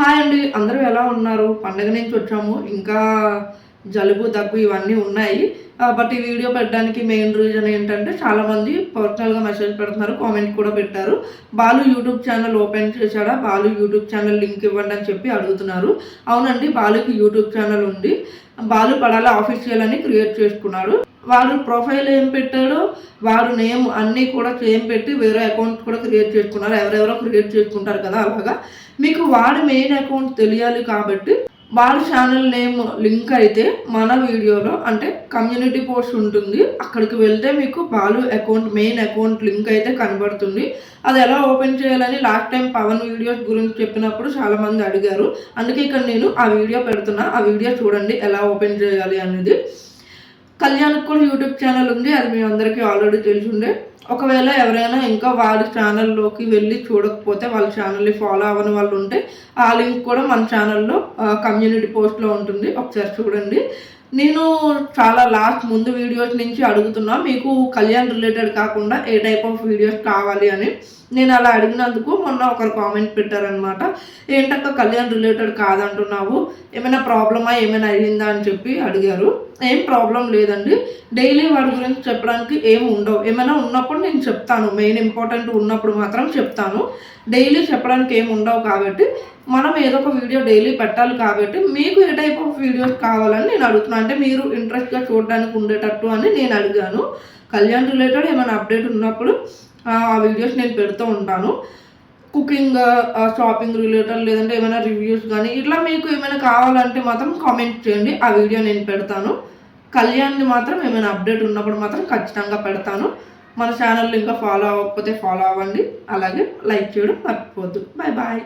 Hi అండి, అందరూ ఎలా ఉన్నారు? పండగ నుంచి వచ్చాము. ఇంకా జలుబు, దగ్గు ఇవన్నీ ఉన్నాయి. బట్ ఈ వీడియో పెట్టడానికి మెయిన్ రీజన్ ఏంటంటే చాలామంది పర్సనల్‌గా మెసేజ్ పెడుతున్నారు. కామెంట్ కూడా పెట్టారు. బాలు యూట్యూబ్ ఛానల్ ఓపెన్ చేశాడా? బాలు యూట్యూబ్ ఛానల్ లింక్ ఇవ్వండి అని చెప్పి అడుగుతున్నారు. అవునండి, బాలుకి యూట్యూబ్ ఛానల్ ఉంది. బాలు పడాల ఆఫీషియల్ అని క్రియేట్ చేసుకున్నాడు. వాడు ప్రొఫైల్ ఏం పెట్టాడో, వాడు నేమ్ అన్నీ కూడా సేమ్ పెట్టి వేరే అకౌంట్ కూడా క్రియేట్ చేసుకున్నారు. ఎవరెవరో క్రియేట్ చేసుకుంటారు కదా, అలాగా మీకు వాడి మెయిన్ అకౌంట్ తెలియాలి కాబట్టి వాడి ఛానల్ నేమ్ లింక్ అయితే మన వీడియోలో అంటే కమ్యూనిటీ పోస్ట్ ఉంటుంది, అక్కడికి వెళ్తే మీకు Balu account main account link అయితే కనబడుతుంది. అది ఎలా ఓపెన్ చేయాలని లాస్ట్ టైం పవన్ వీడియోస్ గురించి చెప్పినప్పుడు చాలామంది అడిగారు. అందుకే ఇక్కడ నేను ఆ వీడియో పెడుతున్నా. ఆ వీడియో చూడండి ఎలా ఓపెన్ చేయాలి అనేది. కళ్యాణ్కి కూడా యూట్యూబ్ ఛానల్ ఉంది, అది మీ అందరికీ ఆల్రెడీ తెలిసిందే. ఒకవేళ ఎవరైనా ఇంకా వాళ్ళ ఛానల్లోకి వెళ్ళి చూడకపోతే, వాళ్ళ ఛానల్ని ఫాలో అవ్వని వాళ్ళు ఉంటే ఆ లింక్ కూడా మన ఛానల్లో కమ్యూనిటీ పోస్ట్లో ఉంటుంది, ఒకసారి చూడండి. నేను చాలా ముందు వీడియోస్ నుంచి అడుగుతున్నా, మీకు కళ్యాణ్ రిలేటెడ్ కాకుండా ఏ టైప్ ఆఫ్ వీడియోస్ కావాలి అని. నేను అలా అడిగినందుకు మొన్న ఒకరు కామెంట్ పెట్టారనమాట. ఏంటక్క కళ్యాణ్ రిలేటెడ్ కాదంటున్నావు, ఏమైనా ప్రాబ్లమా, ఏమైనా అయ్యిందా అని చెప్పి అడిగారు. ఏం ప్రాబ్లం లేదండి, డైలీ వాడి గురించి చెప్పడానికి ఏం ఉండవు. ఏమైనా ఉన్నప్పుడు నేను చెప్తాను, మెయిన్ ఇంపార్టెంట్ ఉన్నప్పుడు మాత్రం చెప్తాను. డైలీ చెప్పడానికి ఏమి ఉండవు కాబట్టి మనం ఏదో ఒక వీడియో డైలీ పెట్టాలి కాబట్టి మీకు ఏ టైప్ ఆఫ్ వీడియోస్ కావాలని నేను అడుగుతున్నాను. అంటే మీరు ఇంట్రెస్ట్గా చూడడానికి ఉండేటట్టు అని నేను అడిగాను. కళ్యాణ్ రిలేటెడ్ ఏమైనా అప్డేట్ ఉన్నప్పుడు ఆ వీడియోస్ నేను పెడుతూ ఉంటాను. కుకింగ్, షాపింగ్ రిలేటెడ్, లేదంటే ఏమైనా రివ్యూస్ కానీ ఇట్లా మీకు ఏమైనా కావాలంటే మాత్రం కామెంట్ చేయండి, ఆ వీడియో నేను పెడతాను. కళ్యాణ్ని మాత్రం ఏమైనా అప్డేట్ ఉన్నప్పుడు మాత్రం ఖచ్చితంగా పెడతాను. మన ఛానల్ ఇంకా ఫాలో అవ్వకపోతే ఫాలో అవ్వండి, అలాగే లైక్ చేయడం మర్చిపోవద్దు. Bye bye.